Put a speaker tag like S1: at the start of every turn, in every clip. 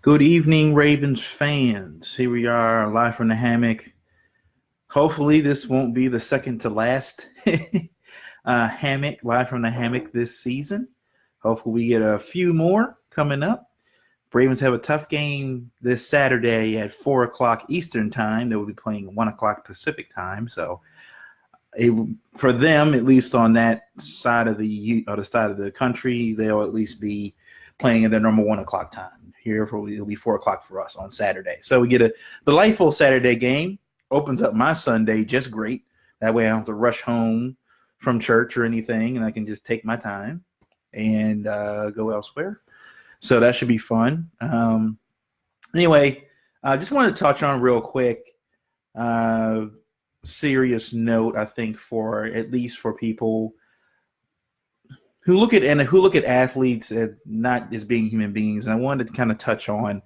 S1: Good evening, Ravens fans. Here we are, live from the Hammock. Hopefully, this won't be the second to last Hammock, live from the Hammock this season. Hopefully, we get a few more coming up. Ravens have a tough game this Saturday at 4 o'clock Eastern Time. They will be playing 1 o'clock Pacific Time. So, for them, at least on that side of the country, they'll at least be playing at their normal 1 o'clock time. Here it'll be 4 o'clock for us on Saturday. So we get a delightful Saturday game. Opens up my Sunday just great. That way I don't have to rush home from church or anything, and I can just take my time and go elsewhere. So that should be fun. Anyway, I just wanted to touch on real quick, serious note, I think, for at least for people who look at athletes as not as being human beings. And I wanted to kind of touch on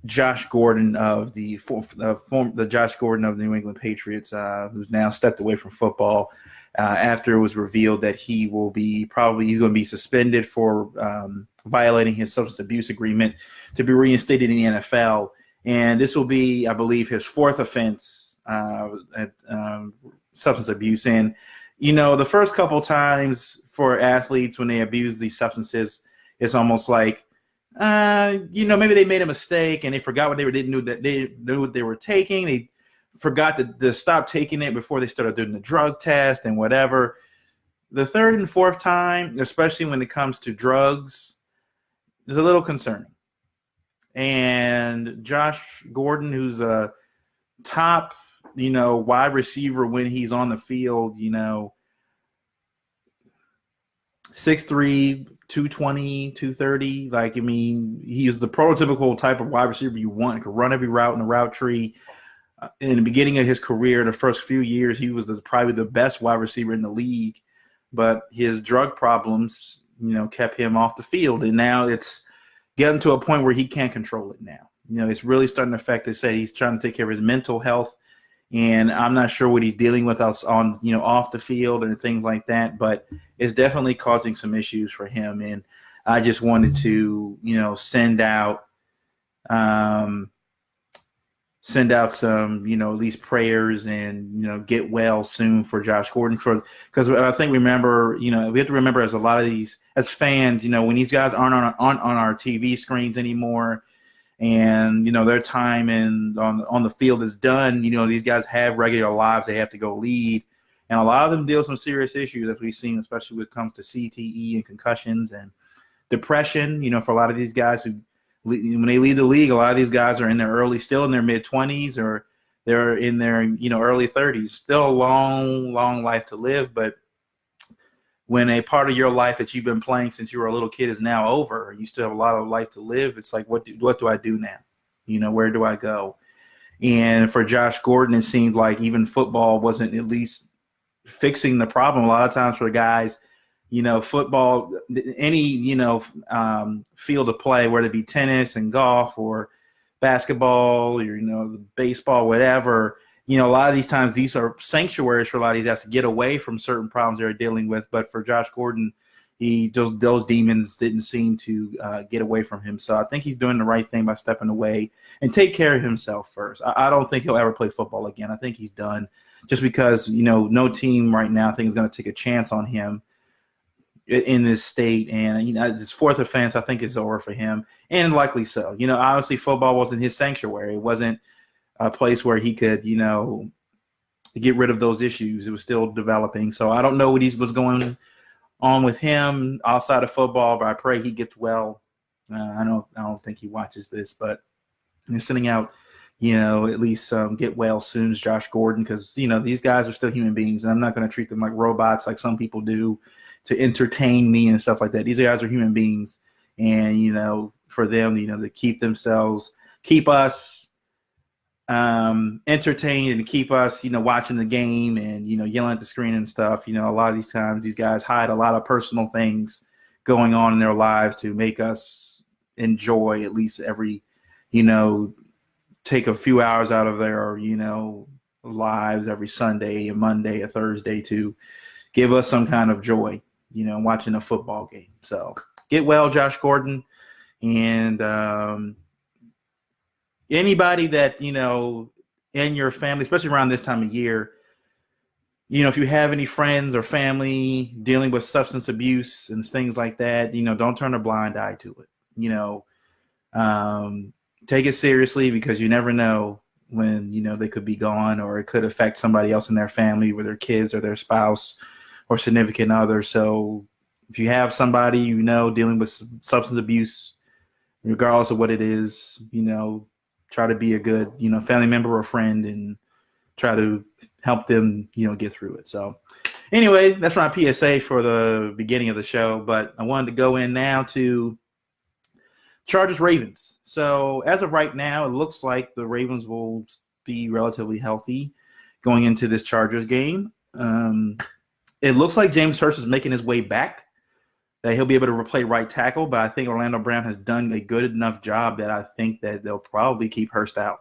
S1: Josh Gordon of the Josh Gordon of the New England Patriots, who's now stepped away from football after it was revealed that he's going to be suspended for violating his substance abuse agreement to be reinstated in the NFL. And this will be, I believe, his fourth offense at substance abuse. And the first couple times for athletes when they abuse these substances, it's almost like, maybe they made a mistake and they forgot what they didn't know that they knew what they were taking. They forgot to stop taking it before they started doing the drug test and whatever. The third and fourth time, especially when it comes to drugs, is a little concerning. And Josh Gordon, who's a top, wide receiver when he's on the field, 6'3", 220, 230. He's the prototypical type of wide receiver you want. He could run every route in the route tree. In the beginning of his career, the first few years, he was probably the best wide receiver in the league. But his drug problems, kept him off the field. And now it's getting to a point where he can't control it now. It's really starting to affect, they say he's trying to take care of his mental health. And I'm not sure what he's dealing with us on, off the field and things like that, but it's definitely causing some issues for him. And I just wanted to, send out some, at least prayers and, get well soon for Josh Gordon. Because I think we have to remember as a lot of these, as fans, when these guys aren't on our TV screens anymore, and their time on the field is done. These guys have regular lives they have to go lead, and a lot of them deal with some serious issues, as we've seen, especially when it comes to CTE and concussions and depression. For a lot of these guys when they leave the league, a lot of these guys are still in their mid-20s, or they're in their early 30s. Still a long, long life to live, but when a part of your life that you've been playing since you were a little kid is now over, you still have a lot of life to live. It's like, what do I do now? Where do I go? And for Josh Gordon, it seemed like even football wasn't at least fixing the problem. A lot of times for guys, football, any, field of play, whether it be tennis and golf or basketball or, baseball, whatever, a lot of these times, these are sanctuaries for a lot of these guys to get away from certain problems they're dealing with. But for Josh Gordon, those demons didn't seem to get away from him. So I think he's doing the right thing by stepping away and take care of himself first. I don't think he'll ever play football again. I think he's done, just because, no team right now I think is going to take a chance on him in this state. And, his fourth offense, I think, is over for him, and likely so. Obviously football wasn't his sanctuary. It wasn't a place where he could, get rid of those issues. It was still developing. So I don't know what was going on with him outside of football, but I pray he gets well. I don't think he watches this, but sending out, at least get well soon as Josh Gordon, because, these guys are still human beings, and I'm not going to treat them like robots like some people do to entertain me and stuff like that. These guys are human beings, and, for them, to keep us entertained and keep us, watching the game and, yelling at the screen and stuff. A lot of these times these guys hide a lot of personal things going on in their lives to make us enjoy at least every, take a few hours out of their, lives every Sunday and Monday or Thursday to give us some kind of joy, watching a football game. So get well, Josh Gordon. And anybody that, in your family, especially around this time of year, if you have any friends or family dealing with substance abuse and things like that, don't turn a blind eye to it. Take it seriously, because you never know when, they could be gone, or it could affect somebody else in their family, with their kids or their spouse or significant other. So if you have somebody, dealing with substance abuse, regardless of what it is, try to be a good, family member or friend, and try to help them, get through it. So anyway, that's my PSA for the beginning of the show. But I wanted to go in now to Chargers Ravens. So as of right now, it looks like the Ravens will be relatively healthy going into this Chargers game. It looks like James Hurst is making his way back, that he'll be able to play right tackle, but I think Orlando Brown has done a good enough job that I think that they'll probably keep Hurst out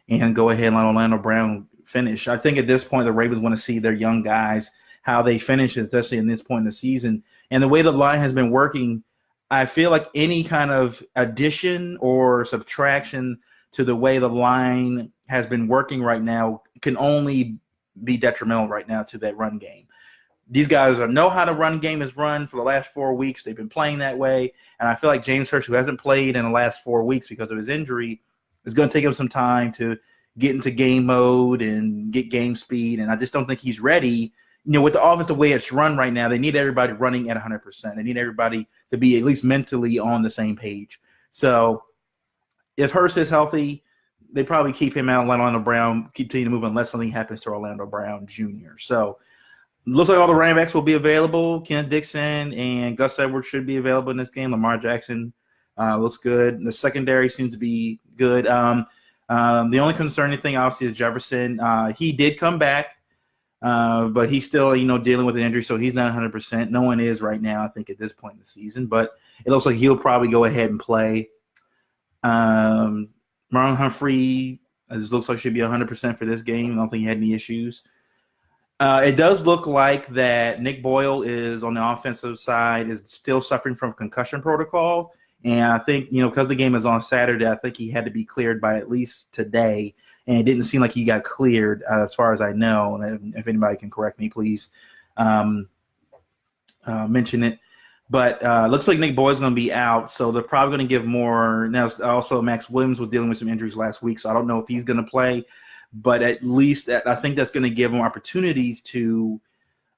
S1: and go ahead and let Orlando Brown finish. I think at this point, the Ravens want to see their young guys, how they finish, especially in this point in the season. And the way the line has been working, I feel like any kind of addition or subtraction to the way the line has been working right now can only be detrimental right now to that run game. These guys know how the run game is run for the last 4 weeks. They've been playing that way. And I feel like James Hurst, who hasn't played in the last 4 weeks because of his injury, is going to take him some time to get into game mode and get game speed. And I just don't think he's ready. With the offense, the way it's run right now, they need everybody running at 100%. They need everybody to be at least mentally on the same page. So if Hurst is healthy, they probably keep him out and let Orlando Brown continue to move unless something happens to Orlando Brown Jr. So looks like all the running backs will be available. Kenneth Dixon and Gus Edwards should be available in this game. Lamar Jackson looks good. The secondary seems to be good. The only concerning thing, obviously, is Jefferson. He did come back, but he's still, dealing with an injury, so he's not 100%. No one is right now, I think, at this point in the season. But it looks like he'll probably go ahead and play. Marlon Humphrey, it looks like should be 100% for this game. I don't think he had any issues. It does look like that Nick Boyle is on the offensive side, is still suffering from concussion protocol. And I think, because the game is on Saturday, I think he had to be cleared by at least today. And it didn't seem like he got cleared as far as I know. And if anybody can correct me, please mention it. But looks like Nick Boyle's going to be out, so they're probably going to give more. Now, also, Max Williams was dealing with some injuries last week, so I don't know if he's going to play. But at least I think that's going to give them opportunities to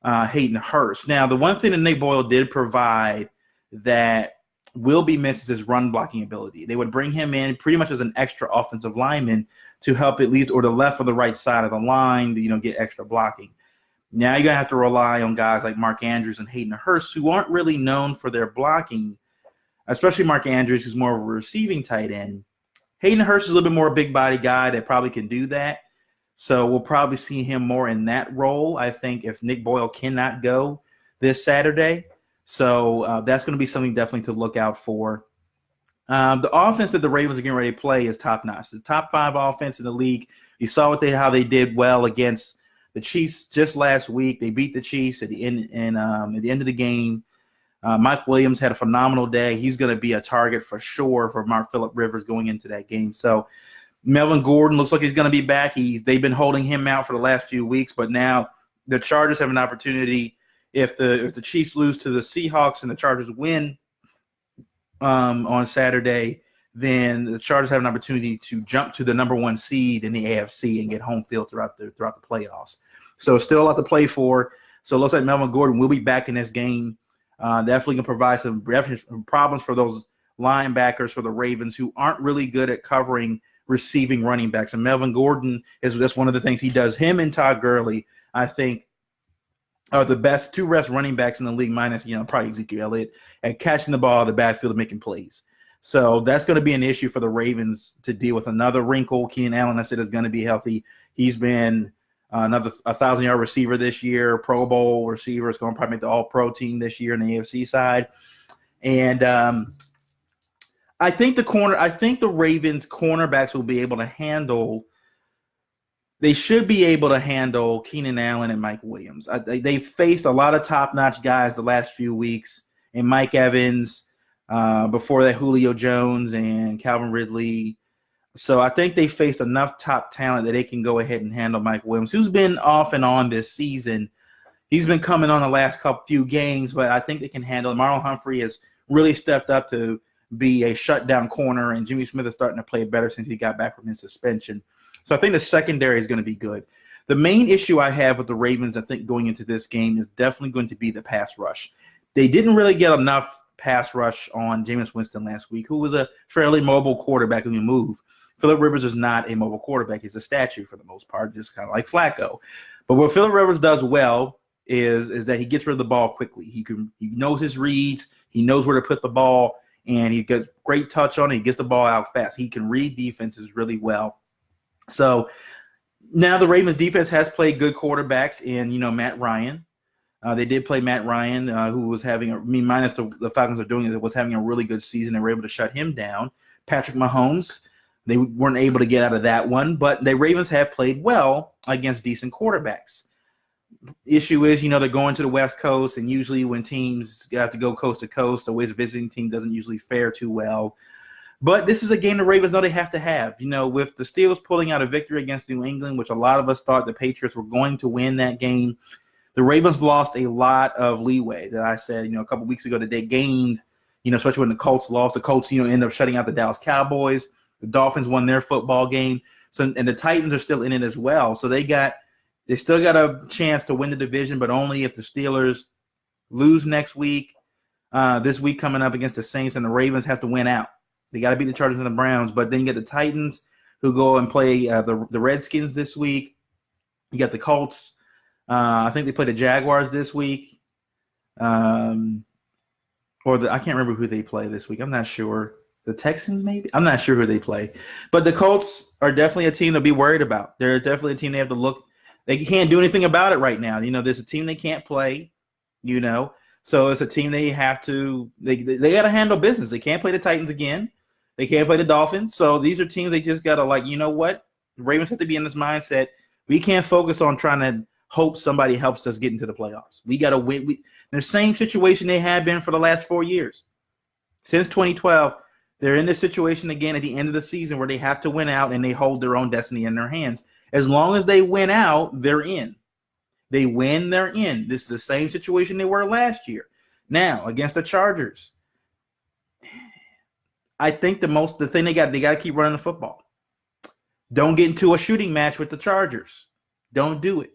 S1: Hayden Hurst. Now, the one thing that Nick Boyle did provide that will be missed is his run blocking ability. They would bring him in pretty much as an extra offensive lineman to help at least, or the left or the right side of the line to, get extra blocking. Now you're going to have to rely on guys like Mark Andrews and Hayden Hurst, who aren't really known for their blocking, especially Mark Andrews, who's more of a receiving tight end. Hayden Hurst is a little bit more big body guy that probably can do that. So we'll probably see him more in that role, I think, if Nick Boyle cannot go this Saturday. So that's going to be something definitely to look out for. The offense that the Ravens are getting ready to play is top-notch. The top 5 offense in the league. You saw how they did well against the Chiefs just last week. They beat the Chiefs at the end, and at the end of the game. Mike Williams had a phenomenal day. He's going to be a target for sure for Mark Phillip Rivers going into that game. So Melvin Gordon looks like he's going to be back. They've been holding him out for the last few weeks, but now the Chargers have an opportunity. If the Chiefs lose to the Seahawks and the Chargers win on Saturday, then the Chargers have an opportunity to jump to the number 1 seed in the AFC and get home field throughout the playoffs. So still a lot to play for. So it looks like Melvin Gordon will be back in this game. Definitely going to provide some problems for those linebackers for the Ravens, who aren't really good at covering receiving running backs. And Melvin Gordon that's one of the things he does. Him and Todd Gurley, I think, are the best 2 best running backs in the league, minus, probably Ezekiel Elliott, at catching the ball out of the backfield and making plays. So that's going to be an issue for the Ravens to deal with. Another wrinkle, Keenan Allen, I said, is going to be healthy. He's been another 1,000-yard receiver this year, Pro Bowl receiver. Is going to probably make the All-Pro team this year on the AFC side. And I think the Ravens cornerbacks will be able to handle. They should be able to handle Keenan Allen and Mike Williams. They've faced a lot of top-notch guys the last few weeks, and Mike Evans, before that Julio Jones and Calvin Ridley. So I think they face enough top talent that they can go ahead and handle Mike Williams, who's been off and on this season. He's been coming on the last few games, but I think they can handle it. Marlon Humphrey has really stepped up to be a shutdown corner, and Jimmy Smith is starting to play better since he got back from his suspension. So I think the secondary is going to be good. The main issue I have with the Ravens, I think, going into this game is definitely going to be the pass rush. They didn't really get enough pass rush on Jameis Winston last week, who was a fairly mobile quarterback who can move. Phillip Rivers is not a mobile quarterback. He's a statue for the most part, just kind of like Flacco. But what Phillip Rivers does well is that he gets rid of the ball quickly. He knows his reads. He knows where to put the ball, and he gets great touch on it. He gets the ball out fast. He can read defenses really well. So now the Ravens defense has played good quarterbacks in, Matt Ryan. They did play Matt Ryan, who was minus the Falcons are doing it, was having a really good season. They were able to shut him down. Patrick Mahomes, they weren't able to get out of that one, but the Ravens have played well against decent quarterbacks. Issue is, they're going to the West Coast, and usually when teams have to go coast to coast, the visiting team doesn't usually fare too well. But this is a game the Ravens know they have to have. With the Steelers pulling out a victory against New England, which a lot of us thought the Patriots were going to win that game, the Ravens lost a lot of leeway that I said, a couple weeks ago that they gained, especially when the Colts lost. The Colts, ended up shutting out the Dallas Cowboys. The Dolphins won their football game. And the Titans are still in it as well. So they still got a chance to win the division, but only if the Steelers lose next week. This week coming up against the Saints, and the Ravens have to win out. They got to beat the Chargers and the Browns, but then you get the Titans who go and play the Redskins this week. You got the Colts. I think they play the Jaguars this week. I can't remember who they play this week. I'm not sure. The Texans, maybe? I'm not sure who they play. But the Colts are definitely a team to be worried about. They're definitely a team they have to look. They can't do anything about it right now. There's a team they can't play, So it's a team they have to – they got to handle business. They can't play the Titans again. They can't play the Dolphins. So these are teams they just got to you know what? The Ravens have to be in this mindset. We can't focus on trying to hope somebody helps us get into the playoffs. We got to win. In the same situation they have been for the last 4 years. Since 2012, they're in this situation again at the end of the season where they have to win out and they hold their own destiny in their hands. As long as they win out, they're in. They win, they're in. This is the same situation they were last year. Now, against the Chargers, I think the thing they got to keep running the football. Don't get into a shooting match with the Chargers. Don't do it.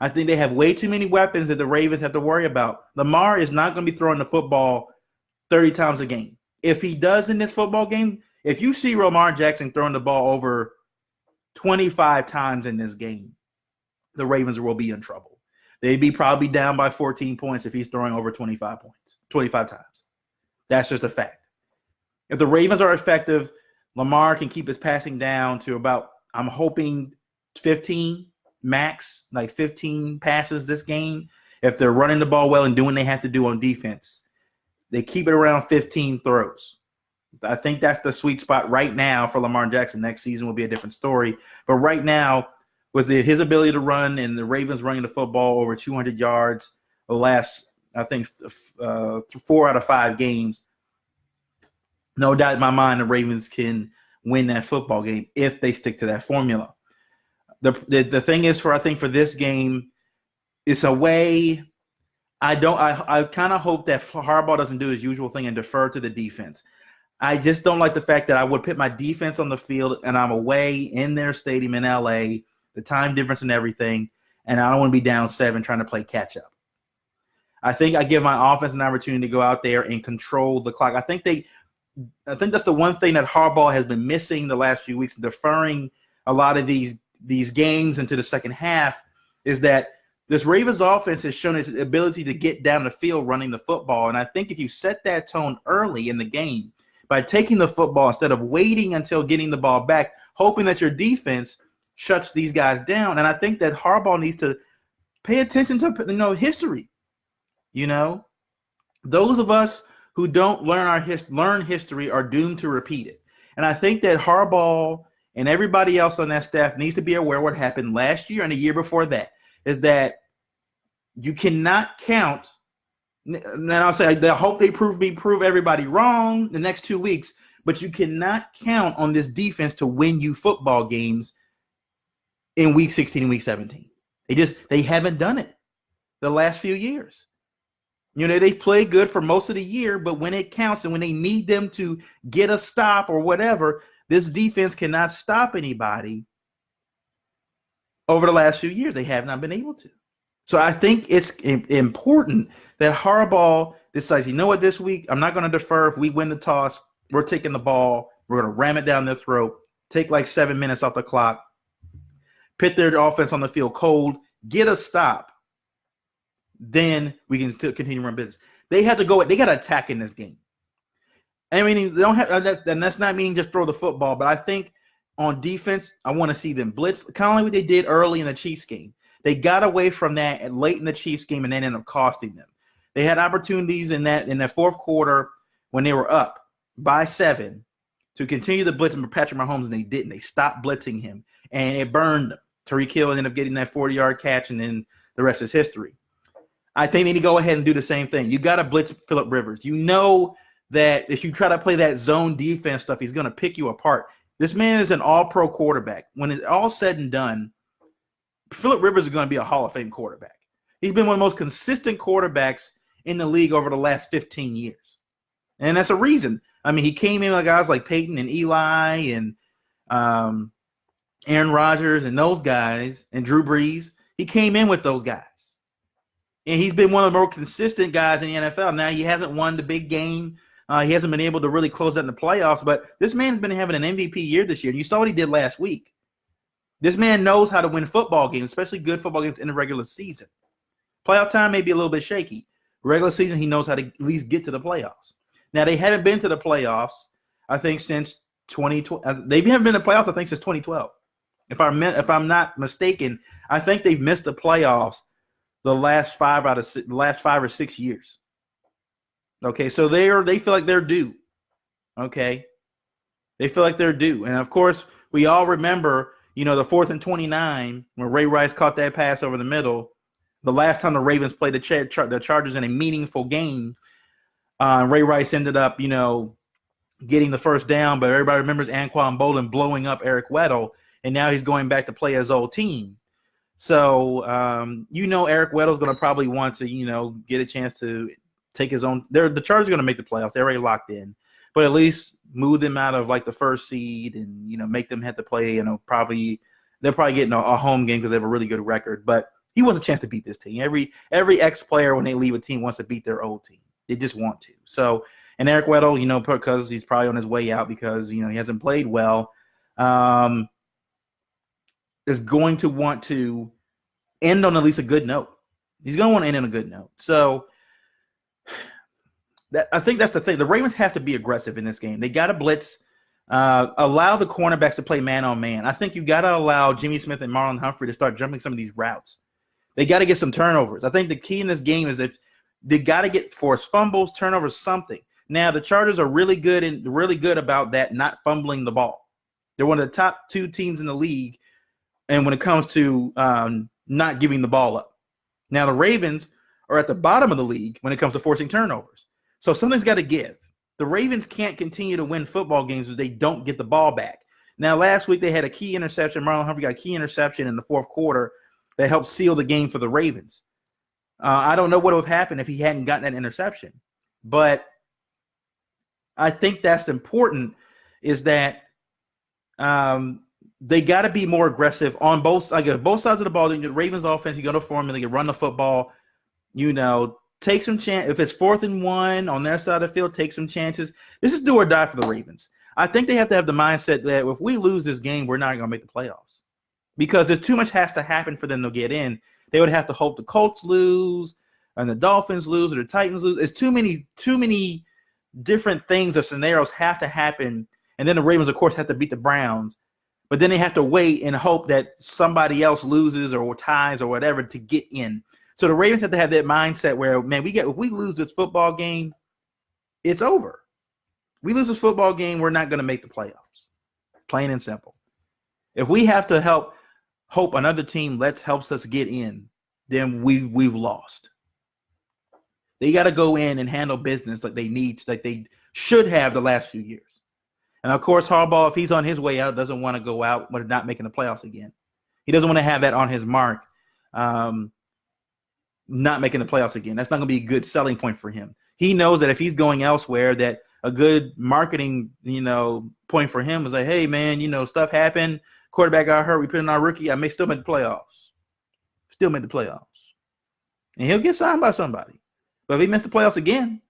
S1: I think they have way too many weapons that the Ravens have to worry about. Lamar is not going to be throwing the football 30 times a game. If he does in this football game, if you see Lamar Jackson throwing the ball over 25 times in this game, the Ravens will be in trouble. They'd be probably down by 14 points if he's throwing over 25 times. That's just a fact. If the Ravens are effective, Lamar can keep his passing down to about, I'm hoping, 15 max, like 15 passes this game. If they're running the ball well and doing what they have to do on defense, they keep it around 15 throws. I think that's the sweet spot right now for Lamar Jackson. Next season will be a different story. But right now, with his ability to run and the Ravens running the football over 200 yards the last, I think, 4 out of 5 games, no doubt in my mind the Ravens can win that football game if they stick to that formula. The thing is, for this game, it's a way. I kind of hope that Harbaugh doesn't do his usual thing and defer to the defense. I just don't like the fact that I would put my defense on the field and I'm away in their stadium in LA, the time difference and everything, and I don't want to be down 7 trying to play catch up. I think I give my offense an opportunity to go out there and control the clock. I think that's the one thing that Harbaugh has been missing the last few weeks, deferring a lot of these games into the second half, is that this Ravens offense has shown its ability to get down the field running the football. And I think if you set that tone early in the game by taking the football instead of waiting until getting the ball back, hoping that your defense shuts these guys down. And I think that Harbaugh needs to pay attention to history. Those of us who don't learn history are doomed to repeat it. And I think that Harbaugh and everybody else on that staff needs to be aware of what happened last year and the year before that, is that you cannot count. And I'll say I hope they prove everybody wrong the next 2 weeks, But you cannot count on this defense to win you football games in week 16 and week 17. They haven't done it the last few years. They play good for most of the year, but when it counts and when they need them to get a stop or whatever, this defense cannot stop anybody. Over the last few years, they have not been able to. So I think it's important that Harbaugh decides, you know what, this week, I'm not going to defer. If we win the toss, we're taking the ball. We're going to ram it down their throat, take like 7 minutes off the clock, put their offense on the field cold, get a stop. Then we can still continue to run business. They have to go. They got to attack in this game. I mean, they don't have, and that's not meaning just throw the football, but I think on defense, I want to see them blitz, kind of like what they did early in the Chiefs game. They got away from that late in the Chiefs game, and then ended up costing them. They had opportunities in that fourth quarter when they were up by 7 to continue the blitz with Patrick Mahomes, and they didn't. They stopped blitzing him, and it burned them. Tyreek Hill ended up getting that 40-yard catch, and then the rest is history. I think they need to go ahead and do the same thing. You got to blitz Phillip Rivers. You know that if you try to play that zone defense stuff, he's going to pick you apart. This man is an all-pro quarterback. When it's all said and done, Phillip Rivers is going to be a Hall of Fame quarterback. He's been one of the most consistent quarterbacks in the league over the last 15 years. And that's a reason. I mean, he came in with guys like Peyton and Eli and Aaron Rodgers and those guys and Drew Brees. He came in with those guys. And he's been one of the more consistent guys in the NFL. Now, he hasn't won the big game. He hasn't been able to really close out in the playoffs. But this man's been having an MVP year this year. And you saw what he did last week. This man knows how to win football games, especially good football games in the regular season. Playoff time may be a little bit shaky. Regular season, he knows how to at least get to the playoffs. Now, they haven't been to the playoffs, I think, since 2012. They haven't been to the playoffs, I think, since 2012. If I'm not mistaken, I think they've missed the playoffs the last 5 or 6 years. Okay, so they feel like they're due. Okay, they feel like they're due, and of course, we all remember, the 4th and 29 when Ray Rice caught that pass over the middle. The last time the Ravens played the Chargers in a meaningful game, Ray Rice ended up, getting the first down, but everybody remembers Anquan Bolden blowing up Eric Weddle, and now he's going back to play his old team. So, Eric Weddle's going to probably want to, get a chance to take his own. The Chargers are going to make the playoffs. They're already locked in, but at least move them out of like the first seed and, make them have to play. They're probably getting a home game because they have a really good record. But he wants a chance to beat this team. Every ex-player when they leave a team wants to beat their old team. They just want to. So, and Eric Weddle, because he's probably on his way out because he hasn't played well. Is going to want to end on at least a good note. He's going to want to end on a good note. So I think that's the thing. The Ravens have to be aggressive in this game. They got to blitz, allow the cornerbacks to play man-on-man. I think you got to allow Jimmy Smith and Marlon Humphrey to start jumping some of these routes. They got to get some turnovers. I think the key in this game is that they got to get forced fumbles, turnovers, something. Now, the Chargers are really good about that, not fumbling the ball. They're one of the top 2 teams in the league. And when it comes to not giving the ball up. Now, the Ravens are at the bottom of the league when it comes to forcing turnovers. So something's got to give. The Ravens can't continue to win football games if they don't get the ball back. Now, last week they had a key interception. Marlon Humphrey got a key interception in the fourth quarter that helped seal the game for the Ravens. I don't know what would have happened if he hadn't gotten that interception. But I think that's important is that they got to be more aggressive on both sides of the ball. The Ravens offense, you go to formula, they can run the football, take some chance. If it's 4th and 1 on their side of the field, take some chances. This is do or die for the Ravens. I think they have to have the mindset that if we lose this game, we're not going to make the playoffs because there's too much has to happen for them to get in. They would have to hope the Colts lose and the Dolphins lose or the Titans lose. It's too many different things or scenarios have to happen. And then the Ravens, of course, have to beat the Browns. But then they have to wait and hope that somebody else loses or ties or whatever to get in. So the Ravens have to have that mindset where, man, if we lose this football game, it's over. We lose this football game, we're not going to make the playoffs. Plain and simple. If we have to hope another team helps us get in, then we've lost. They got to go in and handle business like they should have the last few years. And of course, Harbaugh, if he's on his way out, doesn't want to go out but not making the playoffs again. He doesn't want to have that on his mark, not making the playoffs again. That's not going to be a good selling point for him. He knows that if he's going elsewhere, that a good marketing, point for him is like, hey, man, stuff happened. Quarterback got hurt. We put in our rookie. I may still make the playoffs. Still make the playoffs. And he'll get signed by somebody. But if he missed the playoffs again,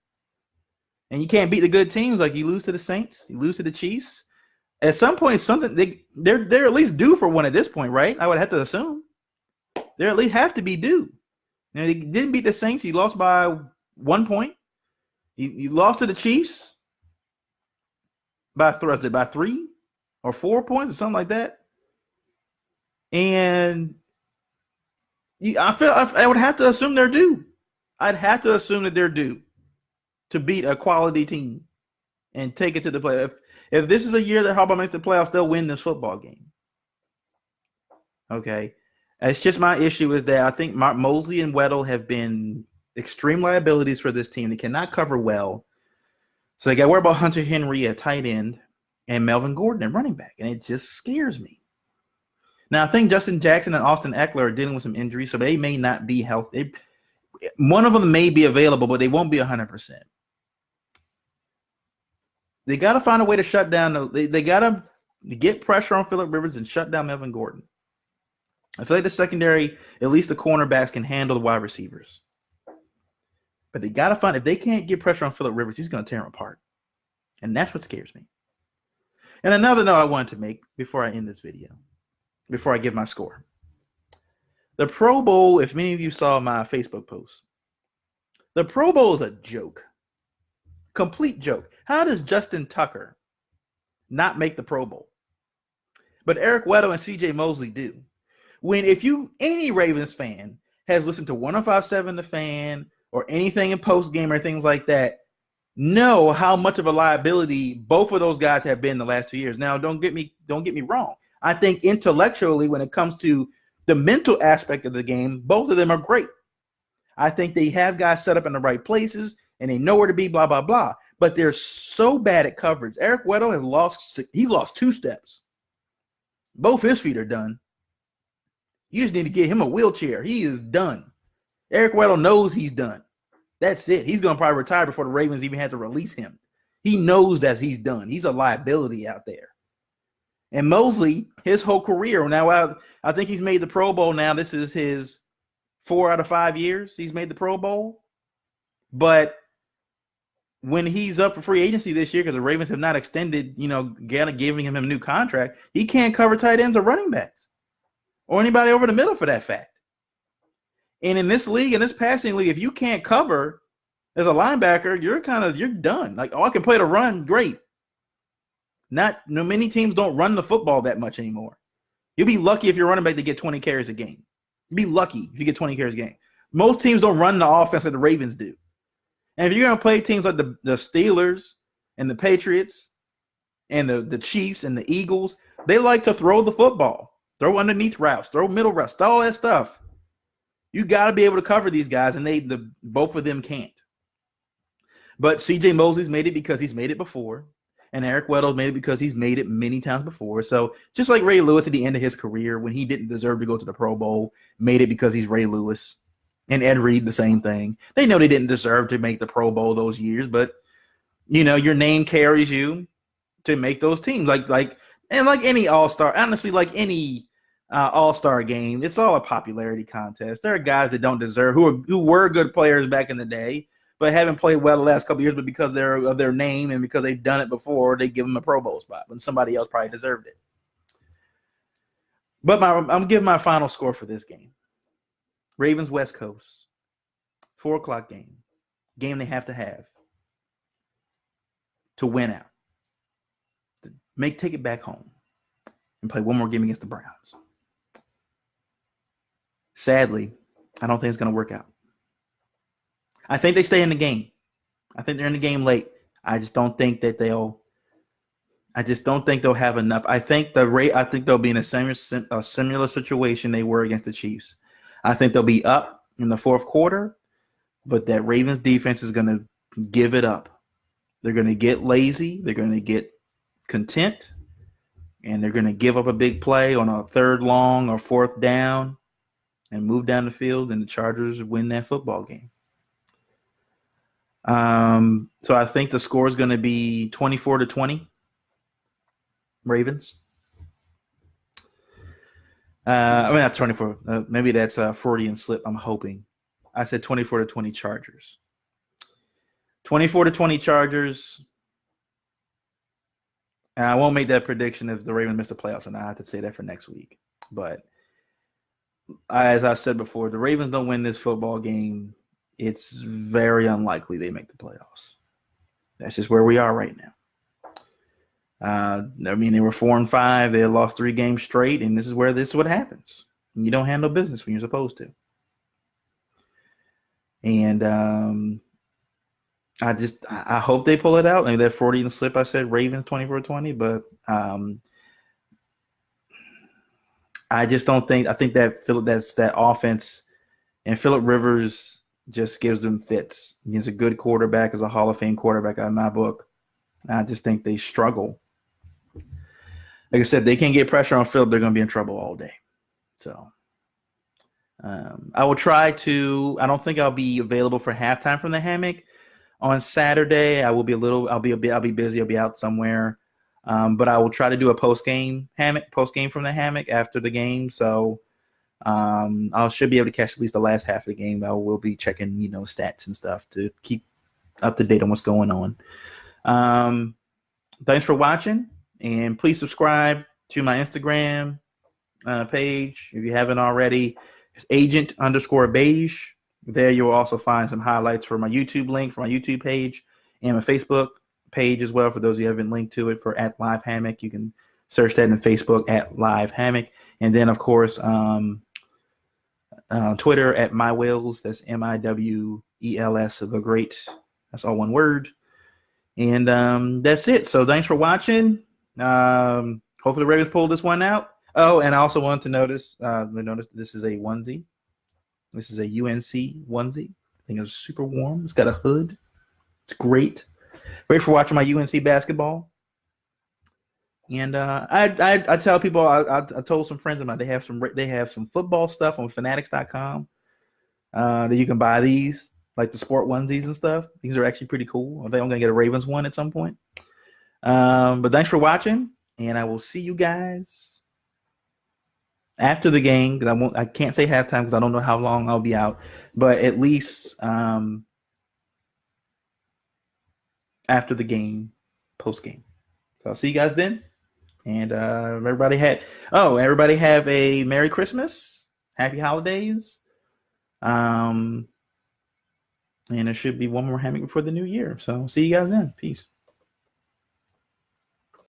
S1: and you can't beat the good teams, like you lose to the Saints, you lose to the Chiefs, at some point, they're at least due for one at this point, right? I would have to assume. They at least have to be due. They didn't beat the Saints. You lost by 1 point. You lost to the Chiefs by 3 or 4 points or something like that. And I would have to assume they're due. I'd have to assume that they're due to beat a quality team and take it to the playoffs. If this is a year that Harbaugh makes the playoffs, they'll win this football game. Okay. It's just my issue is that I think Mosley and Weddle have been extreme liabilities for this team. They cannot cover well. So they got to worry about Hunter Henry at tight end and Melvin Gordon at running back. And it just scares me. Now, I think Justin Jackson and Austin Eckler are dealing with some injuries, so they may not be healthy. One of them may be available, but they won't be 100%. They got to find a way to shut down. They got to get pressure on Phillip Rivers and shut down Melvin Gordon. I feel like the secondary, at least the cornerbacks, can handle the wide receivers. But they got to find, if they can't get pressure on Phillip Rivers, he's going to tear him apart. And that's what scares me. And another note I wanted to make before I end this video, before I give my score. The Pro Bowl, if many of you saw my Facebook post, the Pro Bowl is a joke. Complete joke. How does Justin Tucker not make the Pro Bowl? But Eric Weddle and C.J. Mosley do. Any Ravens fan has listened to 105.7 The Fan or anything in post-game or things like that, know how much of a liability both of those guys have been the last 2 years. Now, don't get me wrong. I think intellectually, when it comes to the mental aspect of the game, both of them are great. I think they have guys set up in the right places and they know where to be, blah, blah, blah. But they're so bad at coverage. Eric Weddle has lost 2 steps. Both his feet are done. You just need to get him a wheelchair. He is done. Eric Weddle knows he's done. That's it. He's going to probably retire before the Ravens even had to release him. He knows that he's done. He's a liability out there. And Mosley, his whole career, now I think he's made the Pro Bowl now. This is his 4 out of 5 years he's made the Pro Bowl. But when he's up for free agency this year, because the Ravens have not extended, giving him a new contract, he can't cover tight ends or running backs or anybody over the middle for that fact. And in this league, in this passing league, if you can't cover as a linebacker, you're done. Like, I can play the run, great. Many teams don't run the football that much anymore. You'll be lucky if you're running back to get 20 carries a game. You'll be lucky if you get 20 carries a game. Most teams don't run the offense like the Ravens do. And if you're going to play teams like the Steelers and the Patriots and the Chiefs and the Eagles, they like to throw the football, throw underneath routes, throw middle routes, all that stuff. You got to be able to cover these guys, and both of them can't. But C.J. Mosley's made it because he's made it before, and Eric Weddle made it because he's made it many times before. So just like Ray Lewis at the end of his career, when he didn't deserve to go to the Pro Bowl, made it because he's Ray Lewis. And Ed Reed, the same thing. They know they didn't deserve to make the Pro Bowl those years, but your name carries you to make those teams. Like any All-Star, honestly, like any All-Star game, it's all a popularity contest. There are guys that don't deserve, who were good players back in the day, but haven't played well the last couple of years, but because of their name and because they've done it before, they give them a Pro Bowl spot when somebody else probably deserved it. But I'm giving my final score for this game. Ravens West Coast, 4:00 game they have to have to win out, to take it back home and play one more game against the Browns. Sadly, I don't think it's going to work out. I think they stay in the game. I think they're in the game late. I just don't think they'll have enough. I think they'll be in a similar situation they were against the Chiefs. I think they'll be up in the fourth quarter, but that Ravens defense is going to give it up. They're going to get lazy. They're going to get content, and they're going to give up a big play on a third long or fourth down and move down the field, and the Chargers win that football game. So I think the score is going to be 24-20, Ravens. I mean, not 24. Maybe that's a Freudian slip. I'm hoping. I said 24-20 Chargers. 24-20 Chargers. And I won't make that prediction if the Ravens miss the playoffs, and I have to say that for next week. But as I said before, the Ravens don't win this football game, it's very unlikely they make the playoffs. That's just where we are right now. I mean, they were 4-5. They had lost 3 games straight, and this is what happens. You don't handle business when you're supposed to. And I hope they pull it out. Maybe that 40 and slip I said Ravens 24-20, but I just don't think. I think that's that offense, and Phillip Rivers just gives them fits. He's a good quarterback, as a Hall of Fame quarterback out of my book. I just think they struggle. Like I said, they can't get pressure on Phillip, they're going to be in trouble all day. So I will try to. I don't think I'll be available for halftime from the Hammock on Saturday. I'll be busy. I'll be out somewhere. But I will try to do a post game from the Hammock after the game. So I should be able to catch at least the last half of the game. I will be checking, stats and stuff to keep up to date on what's going on. Thanks for watching, and please subscribe to my Instagram page if you haven't already. It's agent_beige. There you will also find some highlights for my YouTube link for my YouTube page and my Facebook page as well. For those of you who haven't linked to it, for @Live Hammock, you can search that in Facebook @Live Hammock, and then of course Twitter @MyWills. That's MIWELS. The Great. That's all one word. And that's it. So thanks for watching. Hopefully the Ravens pull this one out. Oh, and I also wanted to notice this is a onesie. This is a UNC onesie. I think it's super warm. It's got a hood. It's great. Great for watching my UNC basketball. And I tell people, I told some friends of mine, they have some football stuff on fanatics.com that you can buy these, like the sport onesies and stuff. These are actually pretty cool. I think I'm going to get a Ravens one at some point. But thanks for watching, and I will see you guys after the game, because I can't say halftime because I don't know how long I'll be out, but at least after the game, post game. So I'll see you guys then, and everybody have a Merry Christmas, Happy Holidays, and there should be one more Hammock before the new year. So see you guys then. Peace.